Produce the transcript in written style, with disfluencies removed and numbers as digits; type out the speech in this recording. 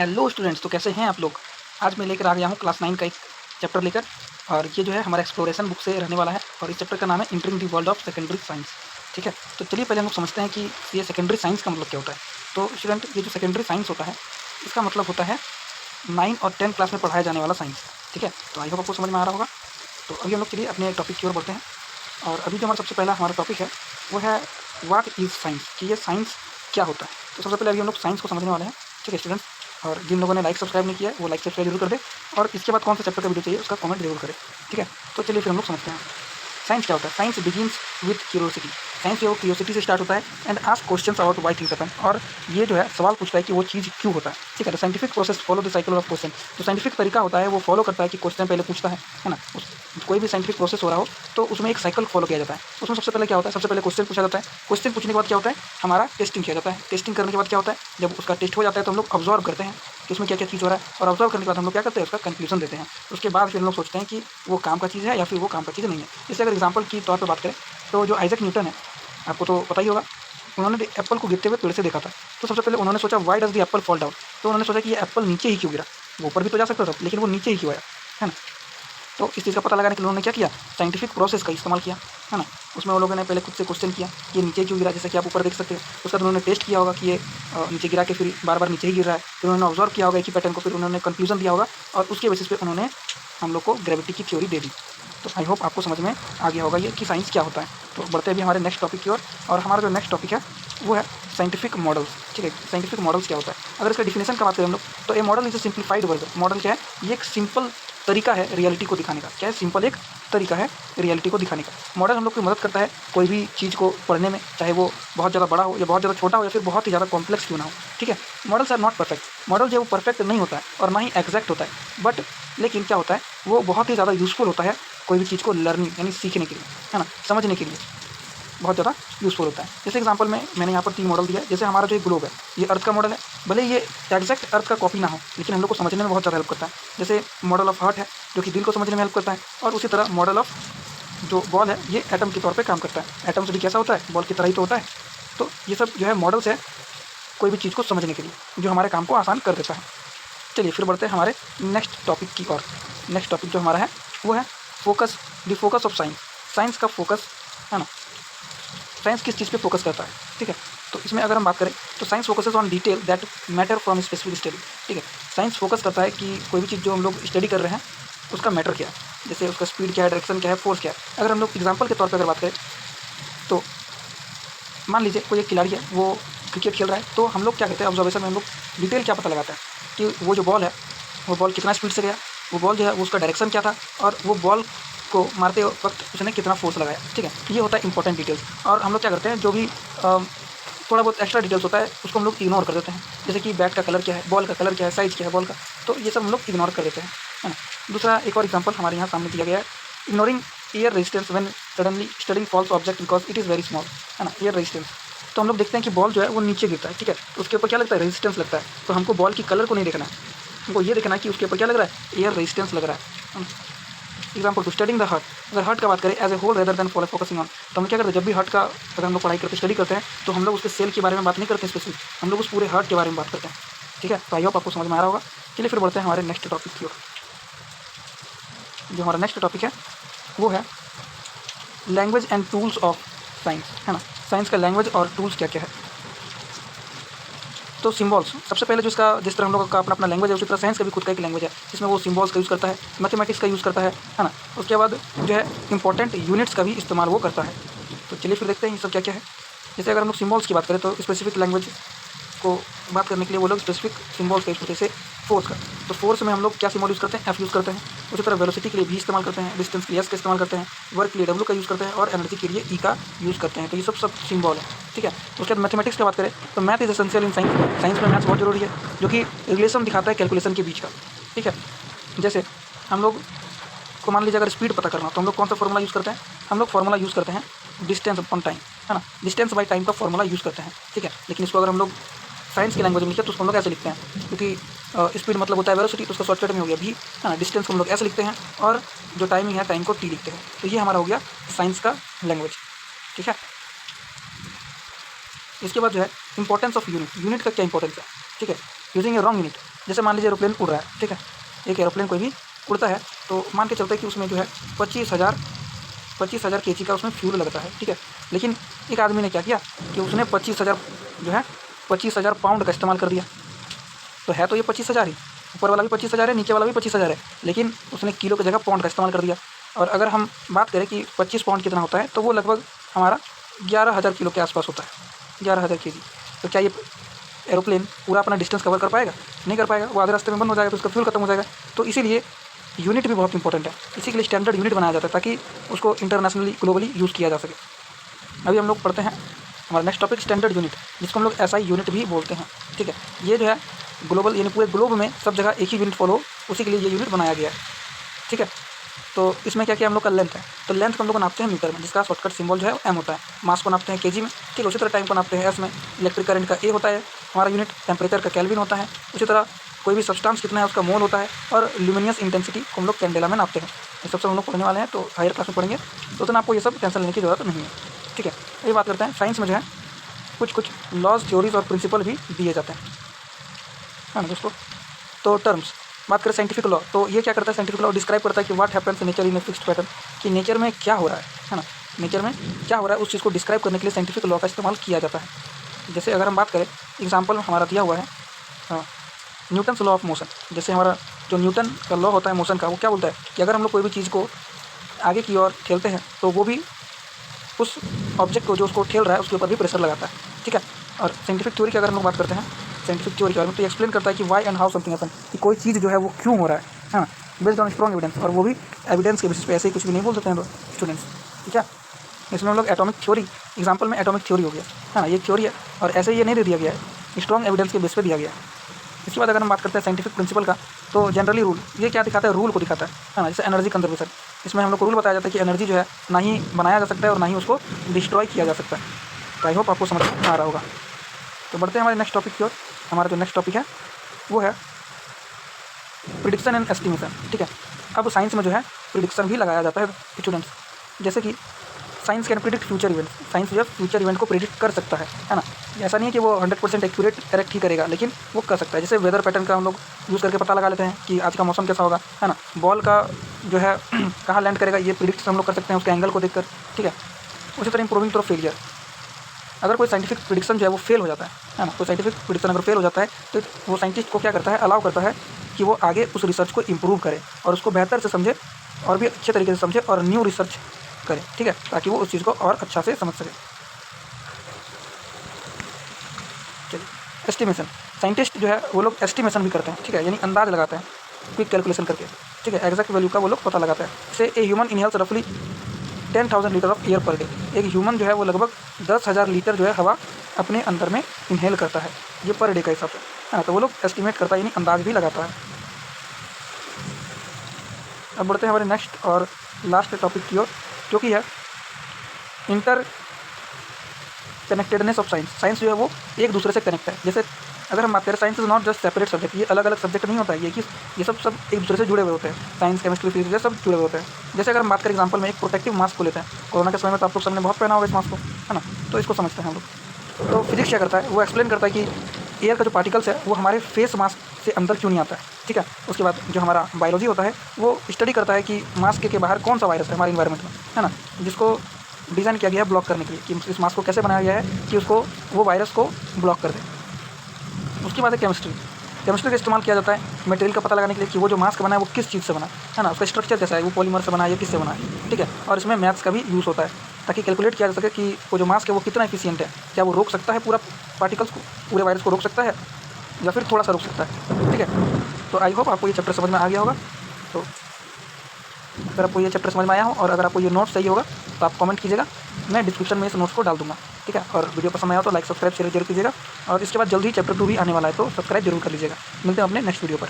Hello students, तो कैसे हैं आप लोग। आज मैं लेकर आ गया हूँ क्लास 9 का एक चैप्टर लेकर, और ये जो है हमारा एक्सप्लोरेशन बुक से रहने वाला है। और इस चैप्टर का नाम है entering the world of secondary science. ठीक है, तो चलिए पहले हम लोग समझते हैं कि ये सेकेंडरी साइंस का मतलब क्या होता है। तो स्टूडेंट, ये जो सेकेंडरी साइंस होता है इसका मतलब होता है 9 और 10 क्लास में पढ़ाया जाने वाला साइंस। ठीक है, तो आई होप आपको समझ में आ रहा होगा। तो अभी हम लोग चलिए अपने टॉपिक की ओर बढ़ते हैं। और अभी जो हमारा सबसे पहला हमारा टॉपिक है वो है व्हाट इज़ साइंस, कि ये साइंस क्या होता है। तो सबसे पहले अभी हम लोग साइंस को समझने वाले हैं। ठीक है स्टूडेंट्स, और जिन लोगों ने लाइक सब्सक्राइब नहीं किया है वो लाइक सब्सक्राइब जरूर कर दे, और इसके बाद कौन सा चैप्टर का वीडियो चाहिए उसका कमेंट जरूर करें। ठीक है, तो चलिए फिर हम लोग समझते हैं साइंस क्या होता है। Science begins with curiosity. Science जो है वो क्यूरियोसिटी से स्टार्ट होता है and ask questions about why things happen. और ये जो है सवाल पूछता है कि वो चीज़ क्यों होता है। ठीक है, तो scientific process follow the cycle of question. जो साइंटिफिक तरीका होता है वो फॉलो करता है कि क्वेश्चन पहले पूछता है ना। कोई भी साइंटिफिक प्रोसेस हो रहा हो तो उसमें एक साइकिल फॉलो किया जाता है। उसमें सबसे पहले क्या होता है, सबसे पहले क्वेश्चन पूछा जाता है। क्वेश्चन पूछने के बाद क्या होता है, हमारा टेस्टिंग किया जाता है। टेस्टिंग करने के बाद क्या होता है, जब उसका टेस्ट हो जाता है तो हम लोग ऑब्जर्व करते हैं कि उसमें क्या क्या चीज़ हो रहा है, और ऑब्जर्व करने के बाद हम लोग क्या करते हैं, उसका कंक्लूजन देते हैं। उसके बाद फिर हम लोग सोचते हैं कि वो काम का चीज़ है या फिर वो काम का चीज़ नहीं है। जैसे अगर एग्जाम्पल की तौर पर बात करें तो जो आइजैक न्यूटन है, आपको तो पता ही होगा, उन्होंने एप्पल को गिरते हुए पेड़ से देखा था। तो सबसे पहले उन्होंने सोचा why does the Apple fall down. तो उन्होंने सोचा कि ये एप्पल नीचे ही क्यों गिरा, वो ऊपर भी तो जा सकता था लेकिन वो नीचे ही क्यों आया, है ना। तो इस चीज़ का पता लगाने के लिए उन्होंने क्या किया, साइंटिफिक प्रोसेस का इस्तेमाल किया, है ना। उसमें वो लोगों ने पहले खुद से क्वेश्चन किया कि ये नीचे क्यों गिरा, जैसे कि आप ऊपर देख सकते हैं। उसका तो उन्होंने टेस्ट किया होगा कि ये नीचे गिरा के फिर बार बार नीचे ही गिर रहा है। फिर उन्होंने ऑब्जर्व किया होगा एक ही पैटर्न को, फिर उन्होंने कंक्लूजन दिया होगा, और उसके बेसिस पे उन्होंने हम लोग को ग्रेविटी की थ्योरी दे दी। तो आई होप आपको समझ में आ गया होगा ये कि साइंस क्या होता है। तो बढ़ते अभी हमारे नेक्स्ट टॉपिक की ओर, और हमारा जो नेक्स्ट टॉपिक है वो है साइंटिफिक मॉडल्स। ठीक है, साइंटिफिक मॉडल्स क्या होता है। अगर इसका डिफिनेशन का बात करें हम लोग, तो a model is a simplified version. Model क्या है, ये एक सिंपल तरीका है रियलिटी को दिखाने का। क्या है, सिंपल एक तरीका है रियलिटी को दिखाने का। मॉडल हम लोग की मदद करता है कोई भी चीज़ को पढ़ने में, चाहे वो बहुत ज़्यादा बड़ा हो या बहुत ज़्यादा छोटा हो या फिर बहुत ही ज़्यादा कॉम्प्लेक्स क्यों ना हो। ठीक है, models are not perfect. Model जो है वो परफेक्ट नहीं होता है और ना ही एग्जैक्ट होता है, बट लेकिन क्या होता है, वो बहुत ही ज़्यादा यूज़फुल होता है कोई भी चीज़ को लर्निंग यानी सीखने के लिए, है ना, समझने के लिए बहुत ज़्यादा यूज़फुल होता है। जैसे एग्जांपल में मैंने यहाँ पर 3 मॉडल दिया है। जैसे हमारा जो ग्लोब है ये अर्थ का मॉडल है, भले ये एग्जैक्ट अर्थ का कॉपी ना हो लेकिन हम लोग को समझने में बहुत ज़्यादा हेल्प करता है। जैसे मॉडल ऑफ हार्ट है जो कि दिल को समझने में हेल्प करता है, और उसी तरह मॉडल ऑफ जो बॉल है ये एटम के तौर पर काम करता है। एटम से भी कैसा होता है, बॉल की तरह ही तो होता है। तो ये सब जो है मॉडल्स है कोई भी चीज़ को समझने के लिए, जो हमारे काम को आसान कर देता है। चलिए फिर बढ़ते हैं हमारे नेक्स्ट टॉपिक की ओर। नेक्स्ट टॉपिक जो हमारा है वो है focus, the focus of science. Science का फोकस, है ना, साइंस किस चीज़ पे फोकस करता है। ठीक है, तो इसमें अगर हम बात करें तो science focuses on detail that matter from specific study. ठीक है, साइंस फोकस करता है कि कोई भी चीज़ जो हम लोग स्टडी कर रहे हैं उसका मैटर क्या है, जैसे उसका स्पीड क्या है, डायरेक्शन क्या है, फोर्स क्या है। अगर हम लोग एग्जाम्पल के तौर पर अगर बात करें तो मान लीजिए कोई एक खिलाड़ी है वो क्रिकेट खेल रहा है, तो हम लोग क्या करते हैं, ऑब्जर्वेशन में हम लोग डिटेल क्या पता लगाते हैं कि वो जो बॉल है वो बॉल कितना स्पीड से गया, वो बॉल जो है वो उसका डायरेक्शन क्या था, और वो बॉल को मारते वक्त उसने कितना फोर्स लगाया। ठीक है, ये होता है इंपॉर्टेंट डिटेल्स। और हम लोग क्या करते हैं, जो भी थोड़ा बहुत एक्स्ट्रा डिटेल्स होता है उसको हम लोग इग्नोर कर देते हैं। जैसे कि बैट का कलर क्या है, बॉल का कलर क्या है, साइज़ क्या है बॉल का, तो ये सब हम लोग इग्नोर कर देते हैं, है ना। दूसरा एक और एग्जाम्पल हमारे यहाँ सामने दिया गया है, ignoring air resistance when suddenly studying falls object because it is very small, है ना, एयर रेजिस्टेंस। तो हम लोग देखते हैं कि बॉल जो है वो नीचे गिरता है। ठीक है, तो उसके ऊपर क्या लगता है, रेजिस्टेंस लगता है। तो हमको बॉल की कलर को नहीं देखना है, हमको ये देखना है कि उसके ऊपर क्या लग रहा है, एयर रेजिस्टेंस लग रहा है। Example to studying the heart. अगर हार्ट का बात करें as a whole rather than focusing on, तो हम क्या करते हैं, जब भी हार्ट का अगर हम लोग पढ़ाई करते स्टडी करते हैं तो हम लोग उसके सेल के बारे में बात नहीं करते स्पेसिफिक, हम लोग उस पूरे हार्ट के बारे में बात करते हैं। ठीक है, तो आई होप आपको समझ में आ रहा होगा। चलिए फिर बढ़ते हैं हमारे नेक्स्ट टॉपिक की ओर। जो हमारा नेक्स्ट टॉपिक है वो है language and tools of science, है ना। साइंस का लैंग्वेज और टूल्स क्या क्या है। तो सिम्बॉल्स सबसे पहले जो इसका, जिस तरह हम लोग का अपना अपना लैंग्वेज है उसी तरह साइंस का भी खुद का एक लैंग्वेज है जिसमें वो सिम्बॉल्स का यूज़ करता है, मैथमेटिक्स का यूज़ करता है ना। उसके बाद जो है इंपॉर्टेंट यूनिट्स का भी इस्तेमाल वो करता है। तो चलिए फिर देखते हैं ये सब क्या क्या है। जैसे अगर हम लोग सिम्बॉल्स की बात करें तो स्पेसिफिक लैंग्वेज को बात करने के लिए वो लोग स्पेसिफिक सिम्बॉल्स का यूज़ करते हैं। जैसे फोर्स का, तो फोर्स में हम लोग क्या सिम्बॉल यूज़ करते हैं, एफ यूज़ करते हैं। उसी तरह वेलोसिटी के लिए भी इस्तेमाल करते हैं, डिस्टेंस के लिए एस का इस्तेमाल करते हैं, वर्क के लिए डब्ल्यू का यूज़ करते हैं, और एनर्जी के लिए ई का यूज़ करते हैं। तो ये सब सिम्बॉल है। ठीक है, उसके बाद मैथमेटिक्स की बात करें तो math is essential in science. Science में मैथ्स बहुत जरूरी है जो कि रिलेशन दिखाता है कैलकुलेशन के बीच का। ठीक है, जैसे हम लोग को मान लीजिए अगर स्पीड पता करना तो हम लोग कौन सा फॉर्मूला यूज़ करते हैं, हम लोग फॉर्मूला यूज़ करते हैं डिस्टेंस अपॉन टाइम, है ना, डिस्टेंस बाई टाइम का फॉर्मूला यूज़ करते हैं। ठीक है, लेकिन इसको अगर हम लोग साइंस की लैंग्वेज में लिखे तो उसको हम लोग ऐसे लिखते हैं, क्योंकि स्पीड मतलब होता है वेलोसिटी, तो उसका शॉर्टकट में हो गया भी, है ना। डिस्टेंस को हम लोग ऐसे लिखते हैं, और जो टाइमिंग है टाइम को टी लिखते हैं। तो ये हमारा हो गया साइंस का लैंग्वेज। ठीक है, इसके बाद जो है इंपॉर्टेंस ऑफ यूनिट। यूनिट का क्या इंपॉर्टेंस है। ठीक है, यूजिंग ए रॉन्ग यूनिट जैसे मान लीजिए एरोप्लेन उड़ रहा है, ठीक है, एक एरोप्लेन कोई भी उड़ता है तो मान के चलते हैं कि उसमें जो है 25,000 kg का उसमें फ्यूल लगता है, ठीक है। लेकिन एक आदमी ने क्या किया कि उसने 25,000 जो है 25,000 पाउंड का इस्तेमाल कर दिया। तो है तो ये 25,000 ही, ऊपर वाला भी 25,000 है, नीचे वाला भी 25,000 है, लेकिन उसने किलो की जगह पाउंड का इस्तेमाल कर दिया। और अगर हम बात करें कि 25 पाउंड कितना होता है तो वो लगभग हमारा 11,000 किलो के आसपास होता है, 11,000 kg। तो क्या ये एरोप्लेन पूरा अपना डिस्टेंस कवर कर पाएगा? नहीं कर पाएगा, वो आधे रास्ते में बंद हो जाएगा, तो उसका फ्यूल खत्म हो जाएगा। तो इसीलिए यूनिट भी बहुत इंपॉर्टेंट है, इसी के लिए स्टैंडर्ड यूनिट बनाया जाता है ताकि उसको इंटरनेशनली ग्लोबली यूज़ किया जा सके। अभी हम लोग पढ़ते हैं हमारा नेक्स्ट टॉपिक स्टैंडर्ड यूनिट, जिसको हम लोग एसआई यूनिट भी बोलते हैं, ठीक है। ये जो है ग्लोबल यानी पूरे ग्लोब में सब जगह एक ही यूनिट फॉलो हो, उसी के लिए ये यूनिट बनाया गया है, ठीक है। तो इसमें क्या क्या हम लोग का लेंथ है, तो लेंथ को हम लोग नापते हैं मीटर में, जिसका शॉर्टकट सिंबल जो है एम होता है। मास को नापते हैं केजी में, ठीक है। उसी तरह टाइम को नापते हैं एस में। इलेक्ट्रिक करंट का ए होता है हमारा यूनिट, टेम्परेचर का केल्विन होता है। उसी तरह कोई भी सब्सटेंस कितना है उसका मोल होता है, और ल्यूमिनियस इंटेंसिटी को हम लोग कैंडेला में नापते हैं। ये सब हम लोग पढ़ने वाले हैं, तो हायर क्लास में पढ़ेंगे, तो उतना आपको ये सब टेंशन लेने की जरूरत नहीं है, ठीक है। ये बात करते हैं साइंस में जो है कुछ लॉज, थ्योरीज और प्रिंसिपल भी दिए जाते हैं, है ना दोस्तों। तो टर्म्स बात करें साइंटिफिक लॉ, तो ये क्या करता है, साइंटिफिक लॉ डिस्क्राइब करता है कि what happens in nature in a fixed pattern, कि नेचर में क्या हो रहा है ना, नेचर में क्या हो रहा है उस चीज़ को डिस्क्राइब करने के लिए साइंटिफिक लॉ का इस्तेमाल किया जाता है। जैसे अगर हम बात करें एग्जाम्पल हमारा दिया हुआ है न्यूटन्स लॉ ऑफ मोशन। जैसे हमारा जो न्यूटन का लॉ होता है मोशन का, वो क्या बोलता है कि अगर हम लोग कोई भी चीज़ को आगे की ओर ठेलते हैं तो वो भी उस ऑब्जेक्ट को जो उसको ठेल रहा है उसके ऊपर भी प्रेशर लगाता है, ठीक है। और साइंटिफिक थ्योरी की अगर हम लोग बात करते हैं, साइंटिफिक थ्योरी के बारे में, तो एक्सप्लेन करता है कि why and how something happen, कि कोई चीज़ जो है वो क्यों हो रहा है ना, बेस्ड ऑन स्ट्रॉन्ग एविडेंस, और वो भी एविडेंस के बेसिस पे, ऐसे ही कुछ भी नहीं बोल सकते हैं स्टूडेंट्स, ठीक है। इसमें हम लोग एटॉमिक थ्योरी, एग्जाम्पल में एटॉमिक थ्योरी हो गया, है ना, ये थ्योरी है और ऐसे ये नहीं दे दिया गया है, स्ट्रॉन्ग एविडेंस के बेस पे दिया गया है। इसके बाद अगर हम बात करते हैं साइंटिफिक प्रिंसिपल का, तो जनरली रूल ये क्या दिखाता है, रूल को दिखाता है ना। जैसे एनर्जी कंजर्वेशन, इसमें हम लोग को रूल बताया जाता है कि एनर्जी जो है ना ही बनाया जा सकता है और ना ही उसको डिस्ट्रॉय किया जा सकता है। तो आई होप आपको समझ में आ रहा होगा। तो बढ़ते हैं हमारे नेक्स्ट टॉपिक की ओर। हमारा जो नेक्स्ट टॉपिक है वो है प्रिडिक्शन एंड एस्टिमेशन, ठीक है। अब साइंस में जो है प्रिडिक्शन भी लगाया जाता है स्टूडेंट्स, जैसे कि science can predict future event, science जो है फ्यूचर इवेंट को प्रिडिक्ट कर सकता है ना। ऐसा नहीं है कि वो 100% एक्यूरेट करेक्ट ही करेगा, लेकिन वो कर सकता है। जैसे वेदर पैटर्न का हम लोग यूज़ करके पता लगा लेते हैं कि आज का मौसम कैसा होगा, है ना। बॉल का जो है कहाँ लैंड करेगा ये प्रिडिक्ट हम लोग कर सकते हैं उसके एंगल को देखकर, ठीक है। उसी तरह इंप्रूविंग थ्रू फेलियर, अगर कोई साइंटिफिक प्रिडिक्शन जो है वो फेल हो जाता है ना, कोई साइंटिफिक प्रिडिक्शन अगर फेल हो जाता है तो वो साइंटिस्ट को क्या करता है, अलाउ करता है कि वो आगे उस रिसर्च को इम्प्रूव करे और उसको बेहतर से समझे और भी अच्छे तरीके से समझे और न्यू रिसर्च करे, ठीक है, ताकि वो उस चीज़ को और अच्छा से समझ सके। चलिए, एस्टिमेशन, साइंटिस्ट जो है वो लोग एस्टिमेशन भी करते हैं, ठीक है, यानी अंदाज लगाते हैं क्विक कैलकुलेशन करके, ठीक है, एग्जैक्ट वैल्यू का वो लोग पता लगाता है। जैसे ए ह्यूमन इनहेल्स रफली 10,000 litre of air per day, एक ह्यूमन जो है वो लगभग 10,000 लीटर जो है हवा अपने अंदर में इनहेल करता है, ये पर डे का हिसाब से, है ना। तो वो लोग एस्टिमेट करता है यानी अंदाज भी लगाता है। अब बढ़ते हैं हमारे नेक्स्ट और लास्ट टॉपिक की ओर, जो कि है inter connectedness of science. Science जो है वो एक दूसरे से कनेक्ट है। जैसे अगर हम बात करें, science is not just separate subject, ये अलग अलग सब्जेक्ट नहीं होता है, ये सब एक दूसरे से जुड़े हुए होते हैं। साइंस, केमिस्ट्री, फिजिक्स, ये सब जुड़े हुए होते हैं। जैसे अगर हम बात करें एग्जाम्पल में एक प्रोटेक्टिव मास्क को लेते हैं, कोरोना के समय में तो आप लोग सबने बहुत पहना होगा इस मास्क को, है ना, तो इसको समझते हैं हम लोग। तो फिजिक्स क्या करता है, वो एक्सप्लेन करता है कि एयर का जो पार्टिकल्स है वो हमारे फेस मास्क से अंदर क्यों नहीं आता है, ठीक है। उसके बाद जो हमारा बायोलॉजी होता है वो स्टडी करता है कि मास्क के बाहर कौन सा वायरस है हमारे इन्वायरमेंट में, है ना, जिसको डिज़ाइन किया गया है ब्लॉक करने के लिए, कि इस मास्क को कैसे बनाया गया है कि उसको वो वायरस को ब्लॉक कर दे। उसके बाद है केमिस्ट्री, केमिस्ट्री का इस्तेमाल किया जाता है मटेरियल का पता लगाने के लिए कि वो जो मास्क बना है वो किस चीज़ से बना है ना, उसका स्ट्रक्चर कैसा है, वो पॉलीमर से बना है या किससे बना है, ठीक है। और इसमें मैथ्स का भी यूज़ होता है ताकि कैलकुलेट किया जा सके कि वो जो मास्क है वो कितना एफिशिएंट है, क्या वो रोक सकता है पूरा पार्टिकल्स को, पूरे वायरस को रोक सकता है या फिर थोड़ा सा रोक सकता है, ठीक है। तो आई होप आपको ये चैप्टर समझ में आ गया होगा। तो अगर आपको ये चैप्टर समझ में आया हो और अगर आपको ये नोट्स चाहिए होगा तो आप कमेंट कीजिएगा, मैं डिस्क्रिप्शन में इस नोट्स को डाल दूँगा, ठीक है। और वीडियो पसंद आया तो लाइक, सब्सक्राइब, शेयर जरूर कीजिएगा। और इसके बाद जल्दी चैप्टर 2 भी आने वाला है, तो सब्सक्राइब जरूर कर लीजिएगा। मिलते हैं अपने नेक्स्ट वीडियो पर।